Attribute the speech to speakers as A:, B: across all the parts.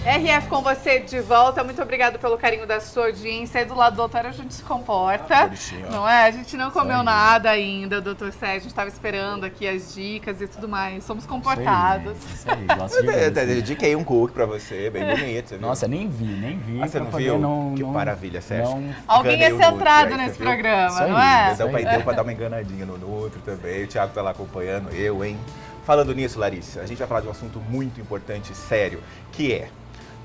A: RF com você de volta, muito obrigado pelo carinho da sua audiência. Aí do lado do doutor a gente se comporta, não é? A gente não comeu nada ainda, doutor Sérgio, a gente estava esperando aqui as dicas e tudo mais. Somos comportados.
B: Isso aí, gosto de ver.
C: Eu dediquei um cookie pra você, bem bonito. Viu?
B: Nossa, nem vi.
C: Ah, você não viu? Que maravilha, Sérgio.
A: Alguém é centrado nesse programa, não é?
C: Deu pra dar uma enganadinha no Nutri também, o Thiago tá lá acompanhando, eu, hein? Falando nisso, Larissa, a gente vai falar de um assunto muito importante e sério, que é: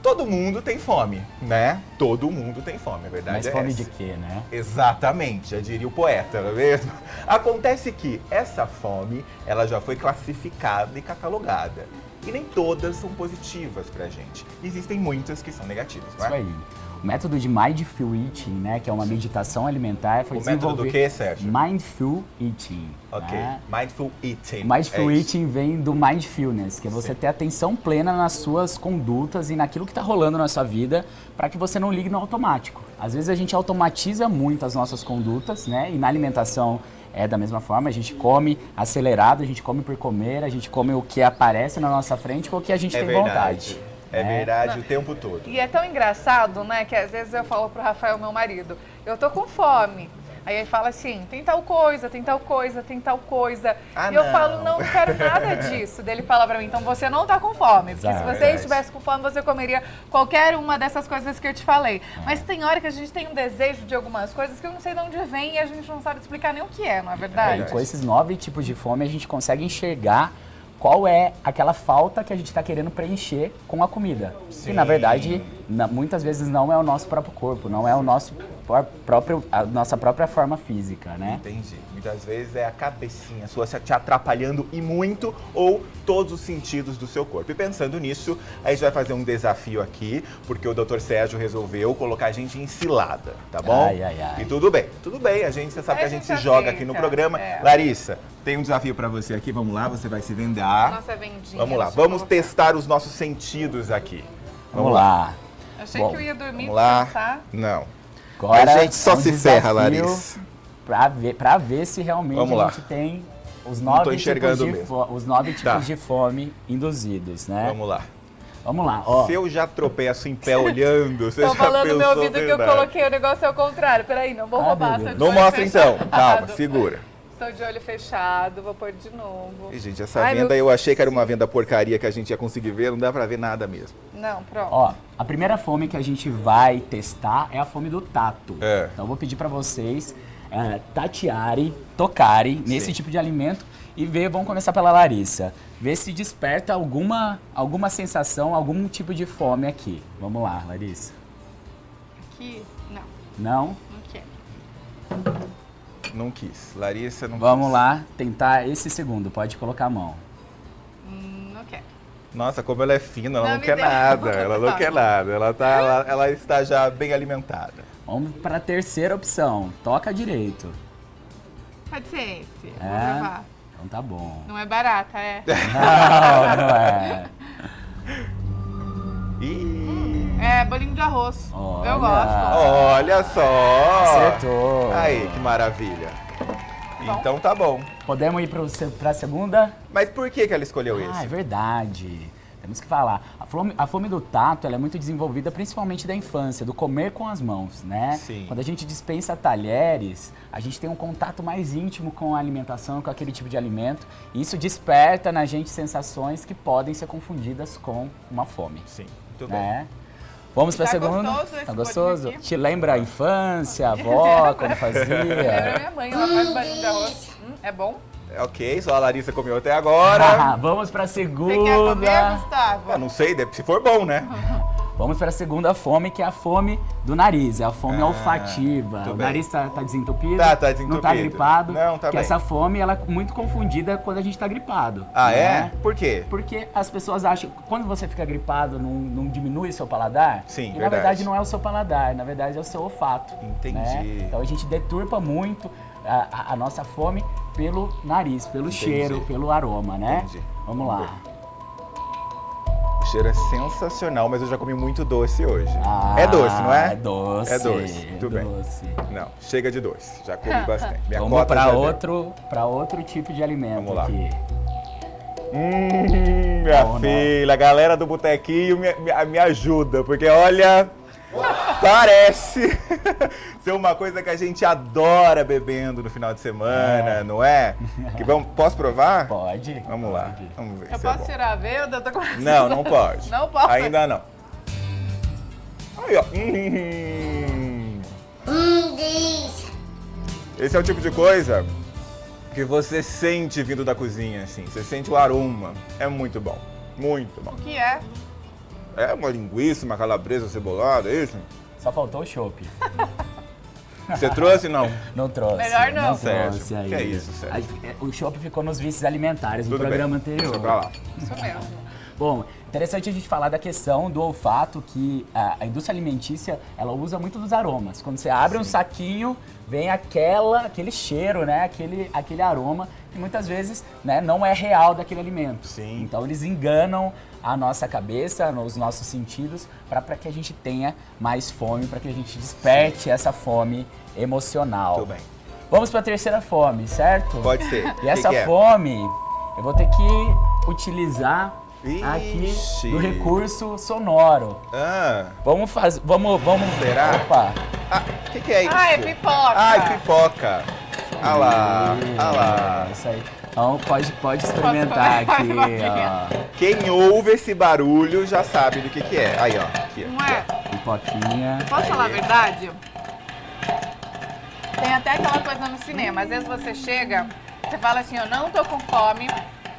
C: todo mundo tem fome, né? Todo mundo tem fome, a verdade.
B: Mas fome de quê, né?
C: Exatamente, já diria o poeta, não é mesmo? Acontece que essa fome, ela já foi classificada e catalogada. E nem todas são positivas pra gente. Existem muitas que são negativas, não é?
B: Isso aí. O método de Mindful Eating, né, que é uma meditação alimentar, foi desenvolvido...
C: O método do quê, Sérgio?
B: Mindful Eating.
C: Ok,
B: né?
C: Mindful Eating.
B: Mindful Eating vem do Mindfulness, que é você ter atenção plena nas suas condutas e naquilo que está rolando na sua vida, para que você não ligue no automático. Às vezes a gente automatiza muito as nossas condutas, né, e na alimentação é da mesma forma, a gente come acelerado, a gente come por comer, a gente come o que aparece na nossa frente com o que a gente tem vontade.
C: É verdade, o tempo todo.
A: E é tão engraçado, né, que às vezes eu falo pro Rafael, meu marido, eu tô com fome. Aí ele fala assim, tem tal coisa, tem tal coisa, tem tal coisa. E eu falo, não quero nada disso. Daí ele fala pra mim, então você não tá com fome. Porque se você estivesse com fome, você comeria qualquer uma dessas coisas que eu te falei. Mas tem hora que a gente tem um desejo de algumas coisas que eu não sei de onde vem e a gente não sabe explicar nem o que é, não é verdade?
B: E com esses 9 tipos de fome, a gente consegue enxergar qual é aquela falta que a gente está querendo preencher com a comida. Sim. E, na verdade, muitas vezes não é o nosso próprio corpo, não é o nosso a nossa própria forma física, né?
C: Entendi. Muitas vezes é a cabecinha sua te atrapalhando e muito, ou todos os sentidos do seu corpo. E pensando nisso, a gente vai fazer um desafio aqui, porque o Dr. Sérgio resolveu colocar a gente em cilada, tá bom?
B: Ai.
C: E tudo bem, você sabe que a gente se joga aqui no programa. Larissa, tem um desafio pra você aqui, vamos lá, você vai se vendar.
A: Nossa, vendinha.
C: Vamos lá, vamos testar os nossos sentidos aqui.
B: Vamos lá.
A: Achei que eu ia dormir,
C: descansar. Não.
B: Agora,
C: a gente só se ferra, Larissa.
B: Pra ver se realmente a gente tem os 9 tipos de fome induzidos, né? Vamos lá, ó.
C: Se eu já tropeço em pé olhando, você
A: já
C: pensou...
A: Tô falando no meu ouvido que eu coloquei o negócio ao contrário. Peraí, não vou roubar.
C: Não mostra então, calma, segura.
A: Estou de olho fechado, vou pôr de novo.
C: E, gente, essa venda eu achei que era uma venda porcaria que a gente ia conseguir ver, não dá pra ver nada mesmo.
A: Não, pronto.
B: Ó, a primeira fome que a gente vai testar é a fome do tato. Então eu vou pedir pra vocês tocarem nesse tipo de alimento e vamos começar pela Larissa. Ver se desperta alguma sensação, algum tipo de fome aqui. Vamos lá, Larissa.
A: Aqui, não.
B: Não?
A: Não quero.
C: Não quis. Larissa não
B: Vamos lá, tentar esse segundo. Pode colocar a mão.
A: Não quero.
C: Nossa, como ela é fina, ela não quer nada. Ela não quer nada. Ela está já bem alimentada.
B: Vamos para a terceira opção. Toca direito.
A: Pode ser esse. Vou provar.
B: Então tá bom.
A: Não é barata, é?
B: Não é.
A: É, bolinho de arroz.
B: Olha.
A: Eu gosto.
C: Olha só!
B: Acertou!
C: Aí, que maravilha.
A: Bom.
C: Então tá bom.
B: Podemos ir para a segunda?
C: Mas por que ela escolheu esse?
B: É verdade. Temos que falar. A fome do tato, ela é muito desenvolvida principalmente da infância, do comer com as mãos, né?
C: Sim.
B: Quando a gente dispensa talheres, a gente tem um contato mais íntimo com a alimentação, com aquele tipo de alimento. E isso desperta na gente sensações que podem ser confundidas com uma fome.
C: Sim, muito bem.
B: Vamos para a segunda? Tá gostoso? Te lembra a infância, a avó, como fazia?
A: Lembra minha mãe, ela faz bolinho de arroz. É bom?
C: Ok, só a Larissa comeu até agora.
B: Vamos para a segunda.
A: Você quer comer, Gustavo?
C: Eu não sei, se for bom, né?
B: Vamos para a segunda fome, que é a fome do nariz, é a fome olfativa. O nariz tá desentupido?
C: Tá desentupido.
B: Não tá gripado?
C: Não, tá bem.
B: Essa fome, ela é muito confundida quando a gente tá gripado.
C: Ah,
B: né?
C: é? Por quê?
B: Porque as pessoas acham que quando você fica gripado, não diminui o seu paladar?
C: Sim,
B: e na verdade não é o seu paladar, na verdade é o seu olfato.
C: Entendi.
B: Né? Então a gente deturpa muito a nossa fome pelo nariz, pelo cheiro, pelo aroma, né?
C: Entendi.
B: Vamos lá.
C: O cheiro é sensacional, mas eu já comi muito doce hoje. É doce, não é?
B: É doce.
C: É doce, muito bem.
B: Doce.
C: Não, chega de doce, já comi bastante. Minha
B: Vamos
C: cota
B: para
C: já
B: outro tipo de alimento.
C: Vamos lá.
B: Aqui.
C: Minha
B: bom,
C: filha, né? A galera do botequinho me ajuda, porque olha, parece ser uma coisa que a gente adora bebendo no final de semana, não é? Posso provar?
B: Pode.
C: Vamos lá, vamos ver.
A: Eu posso tirar a venda? Eu tô com...
C: Não pode.
A: Não posso?
C: Ainda não. Aí, ó. Esse é o tipo de coisa que você sente vindo da cozinha, assim. Você sente o aroma. É muito bom. Muito bom.
A: O que é?
C: É uma linguiça, uma calabresa cebolada, é isso?
B: Só faltou o chopp.
C: Você trouxe, não?
B: Não trouxe.
A: Melhor não.
C: Sérgio,
B: trouxe aí.
C: que é isso, Sérgio?
B: O chopp ficou nos vícios alimentares do
C: Tudo
B: programa
C: bem.
B: anterior.
C: Deixa pra lá.
A: Isso mesmo.
B: Bom, interessante a gente falar da questão do olfato, que a indústria alimentícia, ela usa muito dos aromas. Quando você abre um saquinho, vem aquele cheiro, né? Aquele aroma, que muitas vezes, né, não é real daquele alimento.
C: Sim.
B: Então eles enganam a nossa cabeça, os nossos sentidos, para que a gente tenha mais fome, para que a gente desperte essa fome emocional.
C: Tudo bem.
B: Vamos para a terceira fome, certo?
C: Pode ser.
B: E essa
C: que é?
B: fome, eu vou ter que utilizar aqui
C: Ixi.
B: do recurso sonoro.
C: Ah,
B: Vamos.
C: Será?
B: Opa!
C: o que é isso?
A: Ah, é pipoca.
C: Ai, pipoca. Ah lá, ah lá.
B: Isso aí. Então pode experimentar
A: Posso
B: aqui,
A: comer?
B: ó.
C: Quem ouve esse barulho já sabe do que é. Aí, ó. Aqui,
A: Não é?
B: Pipoquinha.
A: Posso falar a verdade? Tem até aquela coisa no cinema. Às vezes você chega, você fala assim, eu não tô com fome.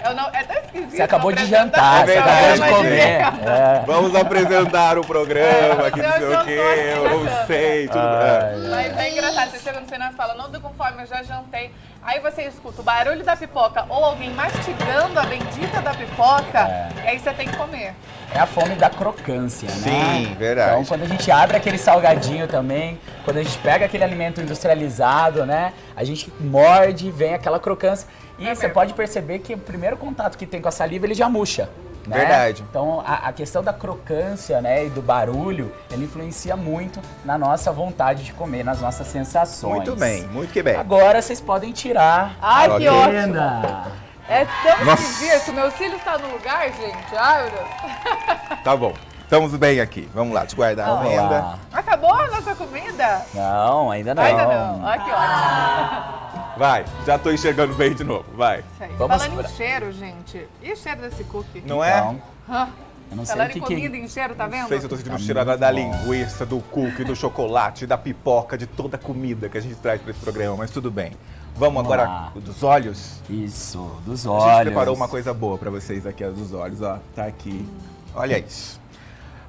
A: Eu não... É tão esquisito.
B: Você acabou de
A: apresentar
B: jantar,
C: É
B: você acabou de
C: verdade.
B: comer. É.
C: Vamos apresentar o programa, que não sei o quê, eu não
A: bacana.
C: sei, tudo.
A: Mas é engraçado, você chega no cinema e fala, não tô com fome, eu já jantei. Aí você escuta o barulho da pipoca ou alguém mastigando a bendita da pipoca, e aí você tem que comer.
B: É a fome da crocância, né?
C: Sim, verdade.
B: Então, quando a gente abre aquele salgadinho também, quando a gente pega aquele alimento industrializado, né? A gente morde e vem aquela crocância. E você
A: mesmo.
B: pode perceber que o primeiro contato que tem com a saliva, ele já murcha. Né?
C: Verdade.
B: Então, a questão da crocância, né, e do barulho, ele influencia muito na nossa vontade de comer, nas nossas sensações.
C: Muito bem, muito que bem.
B: Agora vocês podem tirar
A: Ai,
B: a
A: que ótimo.
B: venda.
A: É tão
C: Nossa.
A: esquisito, meu cílio está no lugar, gente. Ai, meu Deus.
C: Tá bom, estamos bem aqui. Vamos lá, te guardar a
B: Vamos
C: venda.
B: lá.
A: Acabou a nossa comida?
B: Não, ainda não.
A: Ainda não. Olha que ótimo.
C: Vai, já tô enxergando bem de novo, vai.
A: Isso aí.
B: Vamos
A: Falando
B: pra-
A: em cheiro, gente. E o cheiro desse cookie?
C: Não é?
B: Então,
A: Hã?
B: eu não sei
A: Falando
B: o que
A: em
B: que...
A: comida, em cheiro, tá vendo?
C: Não sei se eu tô sentindo
B: Tá
C: cheiro
B: muito
C: da
B: bom.
C: linguiça, do cookie, do chocolate, da pipoca, de toda a comida que a gente traz pra esse programa, mas tudo bem. Vamos agora
B: lá.
C: dos olhos?
B: Isso, dos
C: A
B: olhos.
C: gente preparou uma coisa boa pra vocês aqui, ó, dos olhos, ó. Tá aqui. Olha isso.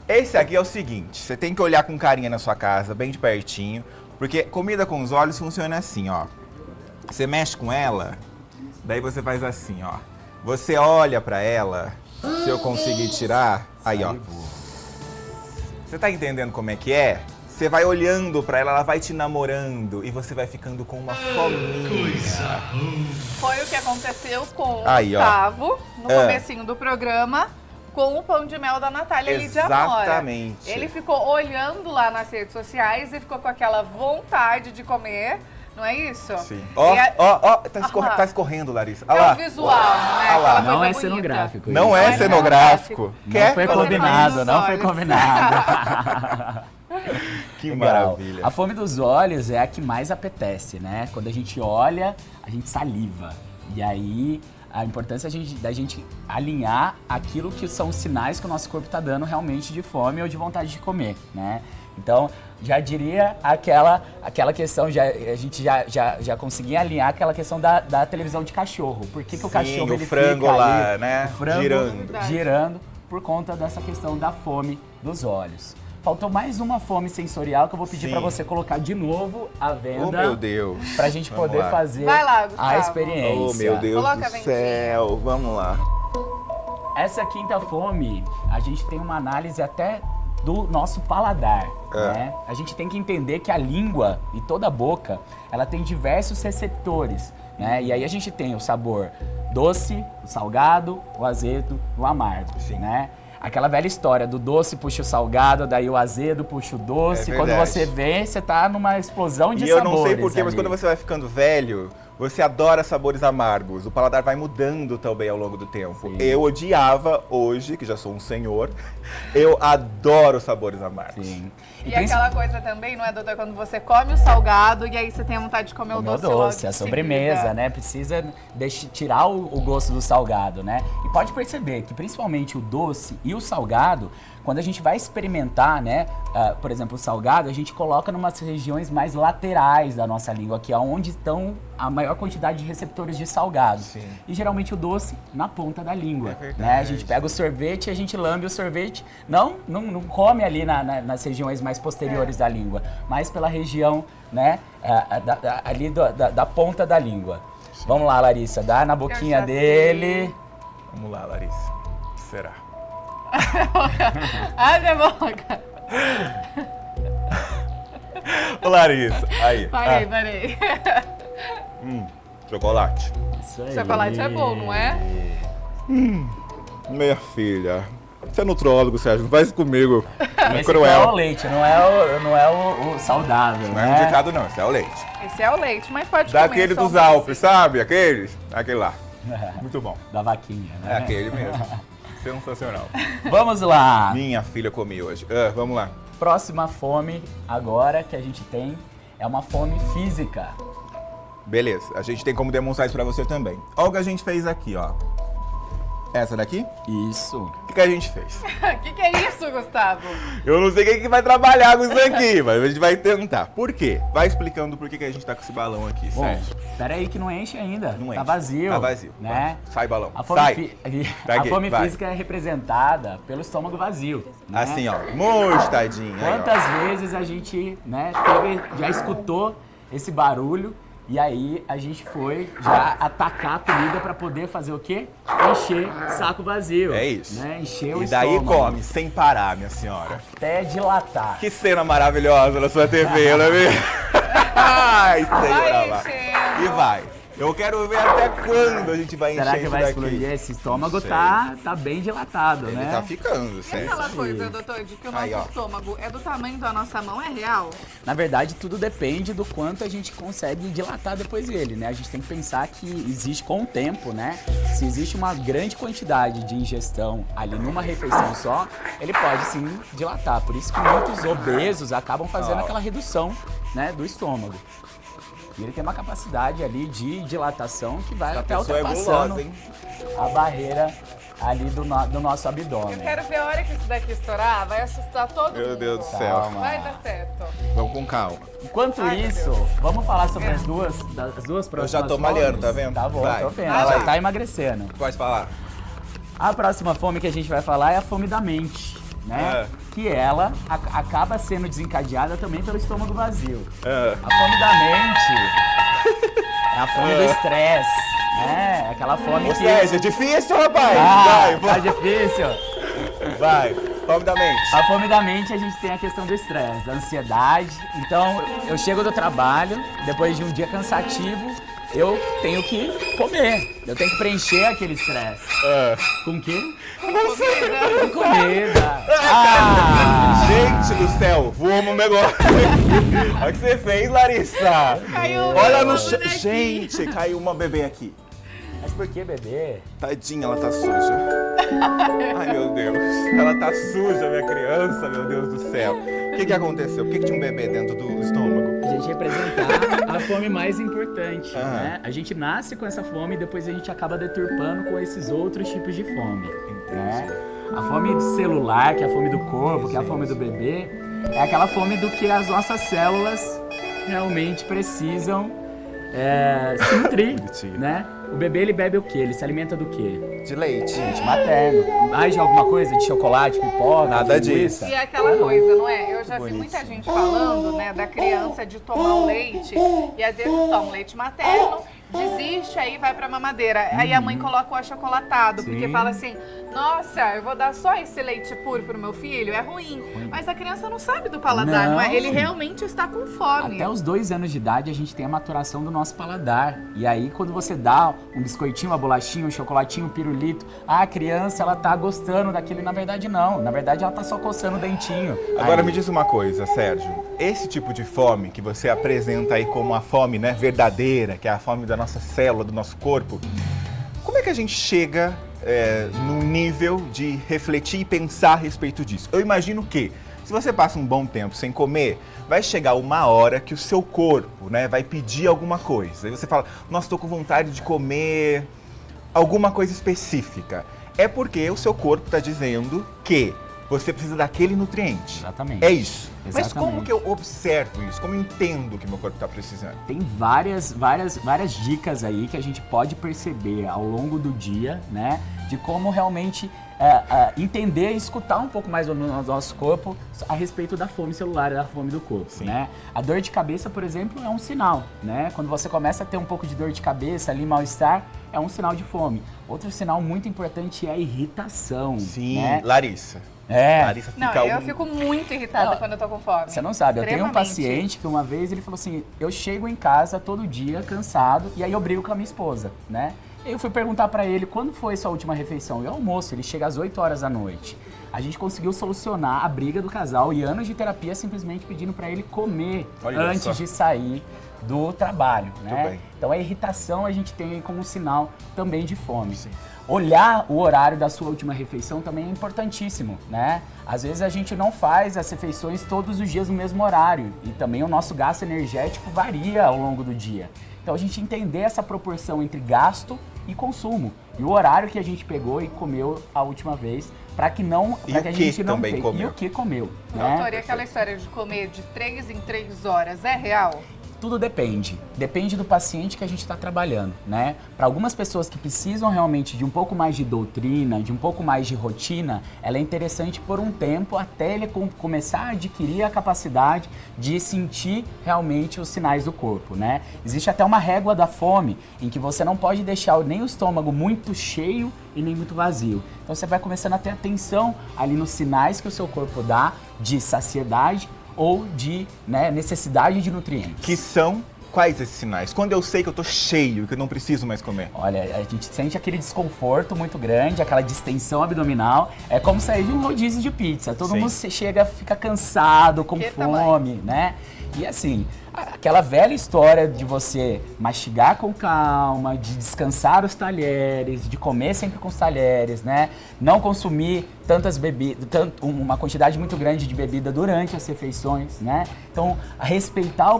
C: Esse aqui é o seguinte, você tem que olhar com carinha na sua casa, bem de pertinho, porque comida com os olhos funciona assim, ó. Você mexe com ela, daí você faz assim, ó. Você olha pra ela, se eu conseguir tirar, aí, ó. Você tá entendendo como é que é? Você vai olhando pra ela vai te namorando e você vai ficando com uma fominha.
A: Foi o que aconteceu com o
C: Aí, ó.
A: Gustavo, no
C: Ah.
A: comecinho do programa, com o pão de mel da Natália Lídia Amora.
C: Exatamente.
A: Ele ficou olhando lá nas redes sociais e ficou com aquela vontade de comer, não é isso?
C: Sim. Ó,
A: E é-
C: ó,
A: Aham.
C: tá escorrendo, Larissa.
A: É
C: Olha lá.
A: o visual, né?
C: Ah lá.
A: Aquela
B: Não
A: coisa
B: é
A: bonita.
B: cenográfico.
C: Não
B: isso.
C: é
A: Não é
C: cenográfico.
B: Não
C: Quer
B: foi
C: fazer
B: combinado,
A: mais
B: não foi
A: olhos.
B: combinado.
C: Que
B: Legal.
C: maravilha.
B: A fome dos olhos é a que mais apetece, né? Quando a gente olha, a gente saliva. E aí, a importância da gente alinhar aquilo que são os sinais que o nosso corpo está dando realmente de fome ou de vontade de comer, né? Então, já diria aquela questão, a gente já conseguia alinhar aquela questão da televisão de cachorro. Por que o
C: Sim,
B: cachorro
C: o
B: ele
C: frango
B: fica
C: lá,
B: ali,
C: né?
B: o frango
C: Girando.
B: girando por conta dessa questão da fome dos olhos. Faltou mais uma fome sensorial que eu vou pedir
C: Sim.
B: para você colocar de novo a venda.
C: Oh, meu Deus.
B: Pra gente
C: Vamos
B: poder
C: lá.
B: fazer
A: Vai lá, Gustavo.
B: a experiência.
C: Oh, meu Deus
A: Coloca a
C: do
A: vendinha.
C: céu. Vamos lá.
B: Essa quinta fome, a gente tem uma análise até do nosso paladar, né? A gente tem que entender que a língua e toda a boca, ela tem diversos receptores, né? E aí a gente tem o sabor doce, o salgado, o azedo, o amargo,
C: Sim.
B: né? Aquela velha história do doce puxa o salgado, daí o azedo puxa o doce.
C: É
B: Quando
C: verdade.
B: você vê, você tá numa explosão de
C: E eu
B: sabores
C: não sei porquê, mas
B: ali.
C: quando você vai ficando velho, Você adora sabores amargos, o paladar vai mudando também ao longo do tempo.
B: Sim.
C: Eu odiava, hoje, que já sou um senhor, eu adoro sabores amargos.
B: Sim.
A: E aquela coisa também, não é, doutor? Quando você come o salgado e aí você tem vontade de comer o doce logo em
B: a sobremesa,
A: seguida.
B: né? Precisa tirar o gosto do salgado, né? E pode perceber que principalmente o doce e o salgado, quando a gente vai experimentar, né? Por exemplo, o salgado, a gente coloca em umas regiões mais laterais da nossa língua, que é onde estão a maior quantidade de receptores de salgado.
C: Sim.
B: E geralmente o doce na ponta da língua,
C: É verdade.
B: né? A gente pega o sorvete, a gente lambe o sorvete, não come ali nas regiões mais posteriores da língua, mas pela região, né? Ali da ponta da língua. Sim. Vamos lá, Larissa, dá na boquinha dele.
C: Vamos lá, Larissa. O que será?
A: Abre a boca.
C: Ô, Larissa, aí.
A: Parei.
C: Chocolate.
B: Isso aí.
A: Chocolate é bom, não é?
C: Minha filha, você é nutrólogo, Sérgio, não faz isso comigo. É
B: Esse
C: cruel.
B: é o leite, não é o saudável,
C: Não
B: né?
C: é indicado não, esse é o leite.
A: Esse é o leite, mas pode comer.
C: Daquele
A: só
C: dos
A: um
C: Alpes, sabe? Aquele lá. Muito bom.
B: Da vaquinha,
C: É
B: né?
C: aquele mesmo. Sensacional.
B: Vamos lá.
C: Minha filha comi hoje. Vamos lá.
B: Próxima fome agora que a gente tem é uma fome física.
C: Beleza, a gente tem como demonstrar isso pra você também. Olha o que a gente fez aqui, ó. Essa daqui?
B: Isso.
C: O que a gente fez?
A: O que é isso, Gustavo?
C: Eu não sei quem que vai trabalhar com isso aqui, mas a gente vai tentar. Por quê? Vai explicando por que a gente tá com esse balão aqui,
B: Bom,
C: Sérgio.
B: peraí que não enche ainda.
C: Não
B: Tá
C: enche.
B: vazio.
C: Tá vazio.
B: Né?
C: Sai, balão.
B: A fome,
C: Sai. Tá
B: a
C: aqui,
B: fome
C: vai.
B: física é representada pelo estômago vazio. Né?
C: Assim, ó. Mostadinha. aí, ó.
B: Quantas vezes a gente, né, já escutou esse barulho e aí a gente foi já atacar a comida para poder fazer o quê? Encher saco vazio.
C: É isso.
B: Né? Encher o
C: E daí
B: estômago.
C: come sem parar, minha senhora.
B: Até dilatar.
C: Que cena maravilhosa na sua TV, não é mesmo? Ai, senhora lá.
A: enchendo.
C: E vai. Eu quero ver até quando a gente vai encher
B: Será que
C: isso
B: vai
C: daqui.
B: explodir? Esse estômago
C: Não sei.
B: tá bem dilatado,
C: Ele
B: né?
C: tá ficando,
A: E
C: sério.
A: aquela coisa, doutor, de que o nosso
C: Aí, ó.
A: estômago é do tamanho da nossa mão, é real?
B: Na verdade, tudo depende do quanto a gente consegue dilatar depois dele, né? A gente tem que pensar que existe, com o tempo, né? Se existe uma grande quantidade de ingestão ali numa refeição só, ele pode sim dilatar. Por isso que muitos obesos acabam fazendo aquela redução, né, do estômago. E ele tem uma capacidade ali de dilatação que vai
C: A
B: até
C: pessoa é
B: ultrapassando
C: gulosa, hein?
B: a barreira ali do nosso abdômen.
A: Eu quero ver a hora que isso daqui estourar, vai assustar todo mundo.
C: Meu Deus do céu.
B: Calma.
A: Vai dar certo.
C: Vamos com calma.
B: Enquanto
A: Ai, meu
B: isso,
A: Deus.
B: vamos falar sobre as duas próximas
C: já tô malhando,
B: fomes?
C: tá vendo?
B: Tá bom,
C: Vai.
B: tô vendo.
C: Vai.
B: Já tá emagrecendo.
C: Pode falar.
B: A próxima fome que a gente vai falar é a fome da mente, né? Que ela acaba sendo desencadeada também pelo estômago vazio. A fome da mente é a fome do estresse, né? É aquela fome
C: Ou
B: que...
C: seja, é difícil, rapaz.
B: Ah,
C: vai,
B: tá difícil.
C: vai. Fome da mente.
B: A fome da mente, a gente tem a questão do estresse, da ansiedade. Então, eu chego do trabalho, depois de um dia cansativo, eu tenho que comer. Eu tenho que preencher aquele estresse. Com o quê? Com comida. Ah!
C: Gente do céu, voamos um negócio. Olha o que você fez, Larissa.
A: Caiu
C: Olha no
A: uma
C: chão.
A: bonequinha.
C: Gente, caiu uma bebê aqui.
B: Mas por que beber?
C: Tadinha, ela tá suja. Ai, meu Deus. Ela tá suja, minha criança, meu Deus do céu. O que aconteceu? Por que tinha um bebê dentro do estômago?
B: A gente representar a fome mais importante,
C: Ah.
B: né? A gente nasce com essa fome e depois a gente acaba deturpando com esses outros tipos de fome. Né? A fome celular, que é a fome do corpo, que é a fome do bebê, é aquela fome do que as nossas células realmente precisam se nutrir,
C: Bonitinho.
B: né? O bebê, ele bebe o quê? Ele se alimenta do quê?
C: De leite.
B: Leite materno. Mais de alguma coisa? De chocolate, pipoca,
C: Nada
B: de linguiça?
A: E é aquela coisa, não é? Eu já vi
C: Bonitinho.
A: muita gente falando, né, da criança de tomar o leite e às vezes toma leite materno, desiste, aí vai pra mamadeira. Aí a mãe coloca o achocolatado, porque
B: Sim.
A: fala assim, nossa, eu vou dar só esse leite puro pro meu filho, é ruim. Mas a criança não sabe do paladar, não é? Ele realmente está com fome.
B: Até os 2 anos de idade a gente tem a maturação do nosso paladar. E aí quando você dá um biscoitinho, uma bolachinha, um chocolatinho, um pirulito, a criança ela tá gostando daquilo e na verdade não. Na verdade ela tá só coçando o dentinho.
C: Agora me diz uma coisa, Sérgio. Esse tipo de fome que você apresenta aí como a fome, né, verdadeira, que é a fome da nossa célula, do nosso corpo, como é que a gente chega num nível de refletir e pensar a respeito disso? Eu imagino que, se você passa um bom tempo sem comer, vai chegar uma hora que o seu corpo, né, vai pedir alguma coisa. Aí você fala, nossa, estou com vontade de comer alguma coisa específica. É porque o seu corpo está dizendo que você precisa daquele nutriente.
B: Exatamente.
C: É isso.
B: Exatamente.
C: Mas como que eu observo isso? Como eu entendo que meu corpo está precisando?
B: Tem várias dicas aí que a gente pode perceber ao longo do dia, né? De como realmente entender e escutar um pouco mais o nosso corpo a respeito da fome celular e da fome do corpo,
C: Sim.
B: né? A dor de cabeça, por exemplo, é um sinal, né? Quando você começa a ter um pouco de dor de cabeça ali, mal-estar, é um sinal de fome. Outro sinal muito importante é a irritação,
C: Sim,
B: né?
C: Larissa.
B: Larissa
A: fica eu fico muito irritada quando eu tô com fome.
B: Você não sabe, eu tenho um paciente que uma vez ele falou assim, eu chego em casa todo dia cansado e aí eu brigo com a minha esposa, né? Eu fui perguntar pra ele quando foi sua última refeição. E o almoço, ele chega às 8 horas da noite. A gente conseguiu solucionar a briga do casal e anos de terapia simplesmente pedindo pra ele comer antes de sair do trabalho, né?
C: Bem.
B: Então a irritação a gente tem como um sinal também de fome. Sim. Olhar o horário da sua última refeição também é importantíssimo, né? Às vezes a gente não faz as refeições todos os dias no mesmo horário e também o nosso gasto energético varia ao longo do dia. Então a gente entender essa proporção entre gasto e consumo e o horário que a gente pegou e comeu a última vez para que não para que a gente não
C: também comeu.
B: E o que comeu, né?
A: Doutor, e aquela história de comer de 3 em 3 horas é real?
B: Tudo depende. Depende do paciente que a gente está trabalhando, né? Para algumas pessoas que precisam realmente de um pouco mais de doutrina, de um pouco mais de rotina, ela é interessante por um tempo até ele começar a adquirir a capacidade de sentir realmente os sinais do corpo, né? Existe até uma régua da fome em que você não pode deixar nem o estômago muito cheio e nem muito vazio. Então você vai começando a ter atenção ali nos sinais que o seu corpo dá de saciedade ou de necessidade de nutrientes.
C: Que são quais esses sinais? Quando eu sei que eu tô cheio, que eu não preciso mais comer?
B: Olha, a gente sente aquele desconforto muito grande, aquela distensão abdominal. É como sair de um rodízio de pizza. Todo mundo chega, fica cansado, com fome, né? E assim, aquela velha história de você mastigar com calma, de descansar os talheres, de comer sempre com os talheres, né? Não consumir tantas bebidas, uma quantidade muito grande de bebida durante as refeições, né? Então, respeitar o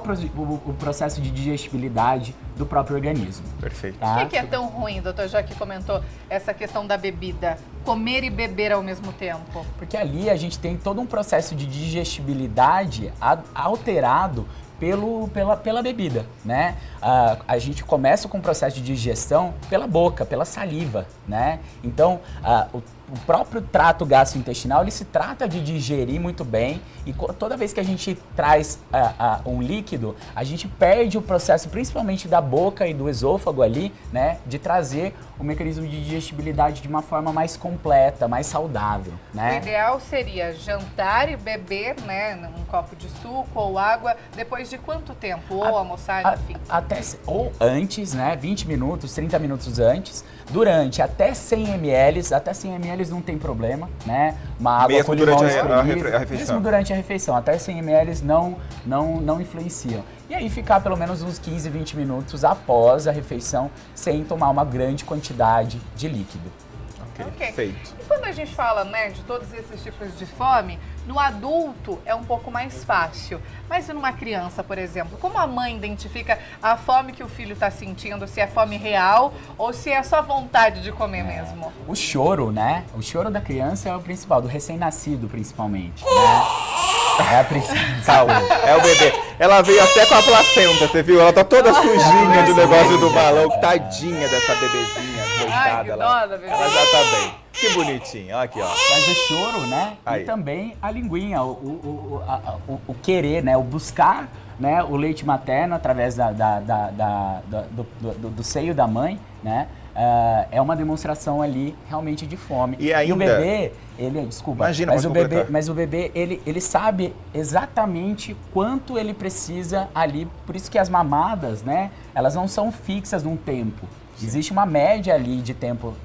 B: processo de digestibilidade do próprio organismo.
C: Perfeito.
A: Tá? Por que é tão ruim, doutor, já que comentou essa questão da bebida? Comer e beber ao mesmo tempo?
B: Porque ali a gente tem todo um processo de digestibilidade alterado pela bebida, né? A gente começa com o processo de digestão pela boca, pela saliva, né? Então, o próprio trato gastrointestinal, ele se trata de digerir muito bem e toda vez que a gente traz um líquido, a gente perde o processo, principalmente da boca e do esôfago ali, né? De trazer o mecanismo de digestibilidade de uma forma mais completa, mais saudável, né?
A: O ideal seria jantar e beber, né? Um copo de suco ou água, depois de quanto tempo? Ou almoçar, enfim?
B: Ou antes, né? 20 minutos, 30 minutos antes. Durante até 100 ml, até 100 ml não tem problema, né? Uma água com limão espremido,
C: a refeição.
B: Mesmo durante a refeição, até 100 ml não influenciam. E aí ficar pelo menos uns 15, 20 minutos após a refeição sem tomar uma grande quantidade de líquido.
A: Ok.
C: Feito.
A: E quando a gente fala, né, de todos esses tipos de fome, no adulto é um pouco mais fácil. Mas e numa criança, por exemplo, como a mãe identifica a fome que o filho está sentindo, se é fome real ou se é só vontade de comer mesmo?
B: O choro, né? O choro da criança é o principal, do recém-nascido principalmente, né?
C: Calma, é o bebê. Ela veio até com a placenta, você viu? Ela tá toda sujinha do negócio do balão. Tadinha dessa bebezinha, coitada. Ela já tá bem. Que bonitinha, olha aqui, ó.
B: Mas o choro, né?
C: Aí.
B: E também a linguinha, o querer, né? O buscar, né? O leite materno através do seio da mãe, né? é uma demonstração ali realmente de fome.
C: E ainda...
B: o bebê, desculpa,
C: Imagina,
B: mas o bebê, ele sabe exatamente quanto ele precisa ali, por isso que as mamadas, né, elas não são fixas num tempo. Existe uma média ali de tempo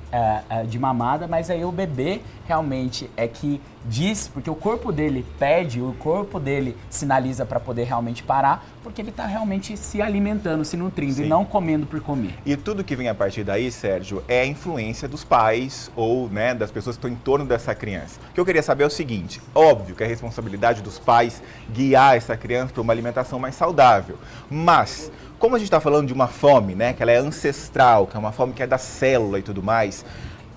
B: de mamada, mas aí o bebê realmente é que diz, porque o corpo dele pede, o corpo dele sinaliza para poder realmente parar, porque ele está realmente se alimentando, se nutrindo. Sim. E não comendo por comer.
C: E tudo que vem a partir daí, Sérgio, é a influência dos pais ou, né, das pessoas que estão em torno dessa criança. O que eu queria saber é o seguinte, óbvio que é responsabilidade dos pais guiar essa criança para uma alimentação mais saudável, mas... Como a gente está falando de uma fome, né, que ela é ancestral, que é uma fome que é da célula e tudo mais,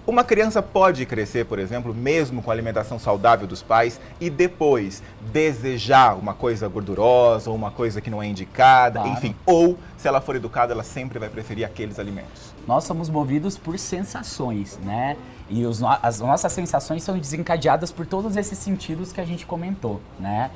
C: uma criança pode crescer, por exemplo, mesmo com a alimentação saudável dos pais e depois desejar uma coisa gordurosa ou uma coisa que não é indicada, claro. Enfim, ou se ela for educada, ela sempre vai preferir aqueles alimentos.
B: Nós somos movidos por sensações, né? E as nossas sensações são desencadeadas por todos esses sentidos que a gente comentou, né?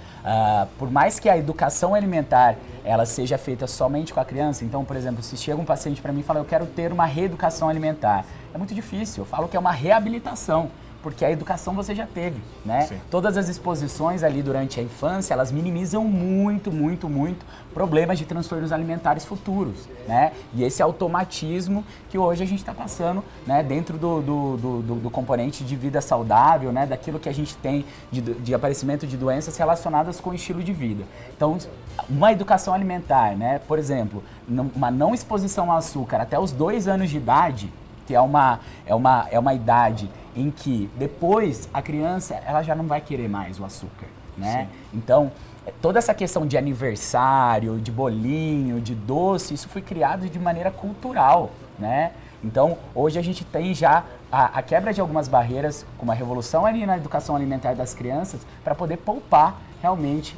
B: Por mais que a educação alimentar ela seja feita somente com a criança, então, por exemplo, se chega um paciente para mim e fala, eu quero ter uma reeducação alimentar, é muito difícil, eu falo que é uma reabilitação, porque a educação você já teve, né? Sim. Todas as exposições ali durante a infância, elas minimizam muito problemas de transtornos alimentares futuros, né? E esse automatismo que hoje a gente está passando, né? Dentro do componente de vida saudável, né? Daquilo que a gente tem de aparecimento de doenças relacionadas com o estilo de vida. Então, uma educação alimentar, né? Por exemplo, uma não exposição ao açúcar até os 2 anos de idade, que é uma idade em que depois a criança ela já não vai querer mais o açúcar, né? Sim. Então, toda essa questão de aniversário, de bolinho, de doce, isso foi criado de maneira cultural, né? Então, hoje a gente tem já a quebra de algumas barreiras, como a revolução ali na educação alimentar das crianças, para poder poupar realmente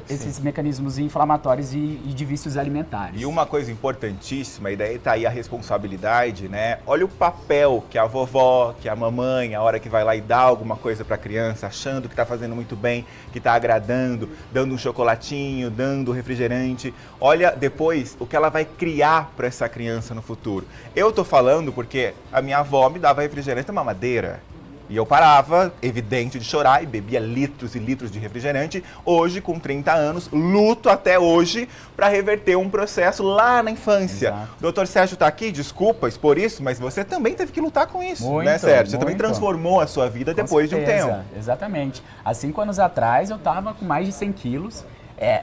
B: esses mecanismos inflamatórios e de vícios alimentares.
C: E uma coisa importantíssima, e daí tá aí a responsabilidade, né? Olha o papel que a vovó, que a mamãe, a hora que vai lá e dá alguma coisa para a criança, achando que tá fazendo muito bem, que tá agradando, dando um chocolatinho, dando refrigerante. Olha depois o que ela vai criar para essa criança no futuro. Eu tô falando porque a minha avó me dava refrigerante na mamadeira. E eu parava, evidente, de chorar e bebia litros e litros de refrigerante. Hoje, com 30 anos, luto até hoje para reverter um processo lá na infância. Exato. Doutor Sérgio está aqui, desculpa expor isso, mas você também teve que lutar com isso, né, Sérgio? Você também transformou a sua vida depois de um tempo.
B: Exatamente. Há 5 anos atrás, eu estava com mais de 100 quilos.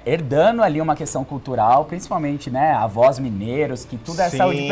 B: Herdando ali uma questão cultural, principalmente, né, avós mineiros, que tudo é saúde,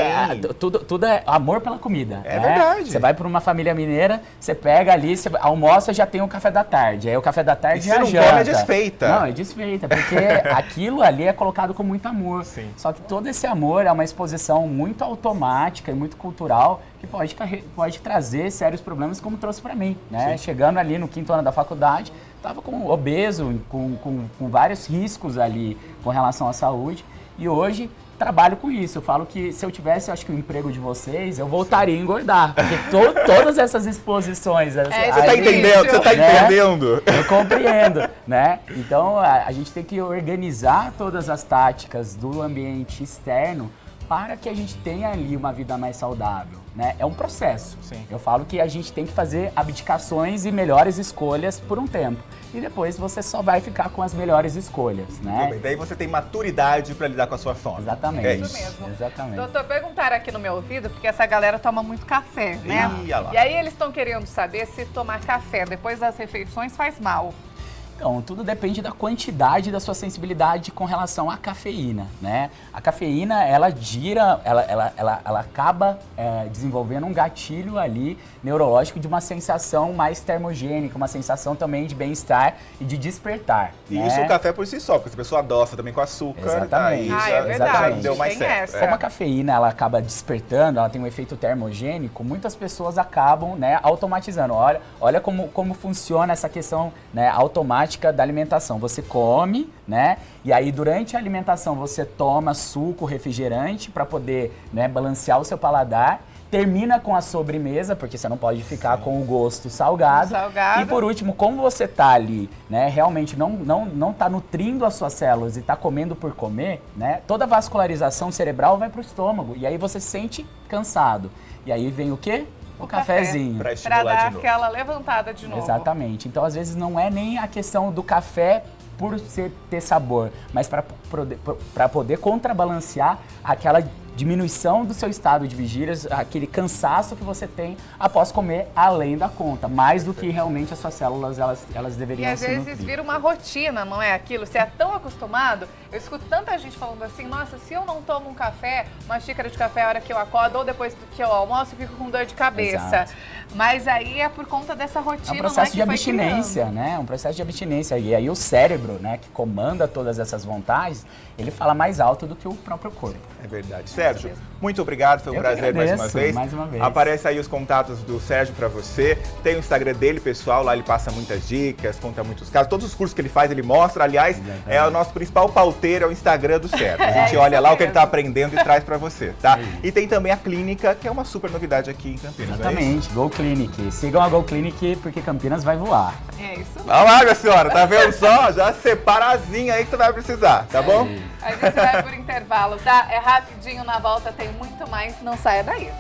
B: tudo é amor pela comida.
C: É, né? Verdade.
B: Você vai para uma família mineira, você pega ali, você almoça, já tem o café da tarde, aí o café da tarde já janta. E se não come,
C: é desfeita.
B: Não, é desfeita, porque aquilo ali é colocado com muito amor. Sim. Só que todo esse amor é uma exposição muito automática e muito cultural, que pode trazer sérios problemas, como trouxe para mim, né? Sim. Chegando ali no 5º ano da faculdade, estava obeso, com vários riscos ali com relação à saúde, e hoje trabalho com isso. Eu falo que se eu tivesse, acho que o emprego de vocês, eu voltaria a engordar, porque todas essas exposições...
C: Você está entendendo? Você está entendendo?
B: Eu compreendo, né? Então, a gente tem que organizar todas as táticas do ambiente externo para que a gente tenha ali uma vida mais saudável, né? É um processo. Sim. Eu falo que a gente tem que fazer abdicações e melhores escolhas por um tempo. E depois você só vai ficar com as melhores escolhas, né?
C: Bem, daí você tem maturidade para lidar com a sua fome.
B: Exatamente.
A: É isso mesmo.
B: Exatamente.
A: Doutor, perguntaram aqui no meu ouvido, porque essa galera toma muito café, né? E aí eles estão querendo saber se tomar café depois das refeições faz mal.
B: Então, tudo depende da quantidade da sua sensibilidade com relação à cafeína, né? A cafeína, ela acaba desenvolvendo um gatilho ali neurológico de uma sensação mais termogênica, uma sensação também de bem-estar e de despertar.
C: E
B: né?
C: isso o café por si só, porque se a pessoa adoça também com açúcar,
B: exatamente.
A: É verdade.
C: Deu mais certo.
B: Como a cafeína, ela acaba despertando, ela tem um efeito termogênico, muitas pessoas acabam, né, automatizando. Olha como funciona essa questão, né, automática da alimentação. Você come, né? E aí durante a alimentação você toma suco, refrigerante para poder, né, balancear o seu paladar. termina com a sobremesa, porque você não pode ficar com o gosto salgado.
A: Salgado.
B: E por último, como você tá ali, né, realmente não tá nutrindo as suas células e tá comendo por comer, né, toda a vascularização cerebral vai pro estômago. E aí você se sente cansado. E aí vem o quê? O cafezinho.
A: Pra dar aquela levantada de novo.
B: Exatamente. Então, às vezes, não é nem a questão do café por ter sabor, mas para poder contrabalancear aquela diminuição do seu estado de vigília, aquele cansaço que você tem após comer além da conta, mais do que realmente as suas células elas deveriam se nutrir.
A: E às vezes vira uma rotina, não é aquilo? Você é tão acostumado, eu escuto tanta gente falando assim, nossa, se eu não tomo um café, uma xícara de café a hora que eu acordo ou depois que eu almoço, eu fico com dor de cabeça.
B: Exato.
A: Mas aí é por conta dessa rotina,
B: é um processo
A: que
B: de abstinência, né? É um processo de abstinência. E aí o cérebro, né, que comanda todas essas vontades, ele fala mais alto do que o próprio corpo.
C: É verdade. Sérgio, muito obrigado, foi um prazer mais uma vez. Aparece aí os contatos do Sérgio para você. Tem o Instagram dele, pessoal, lá ele passa muitas dicas, conta muitos casos. Todos os cursos que ele faz, ele mostra. Aliás, é o nosso principal pauteiro, é o Instagram do Sérgio. A gente olha lá o que ele tá aprendendo e traz para você, tá? E tem também a clínica, que é uma super novidade aqui em Campinas.
B: Exatamente, Go Clinic. Sigam a Go Clinic porque Campinas vai voar.
A: É isso mesmo.
C: Olha lá, minha senhora, tá vendo só? Já separa a asinha aí que você vai precisar, tá bom?
A: A gente vai por intervalo, tá? É rapidinho, na volta tem muito mais, não saia daí.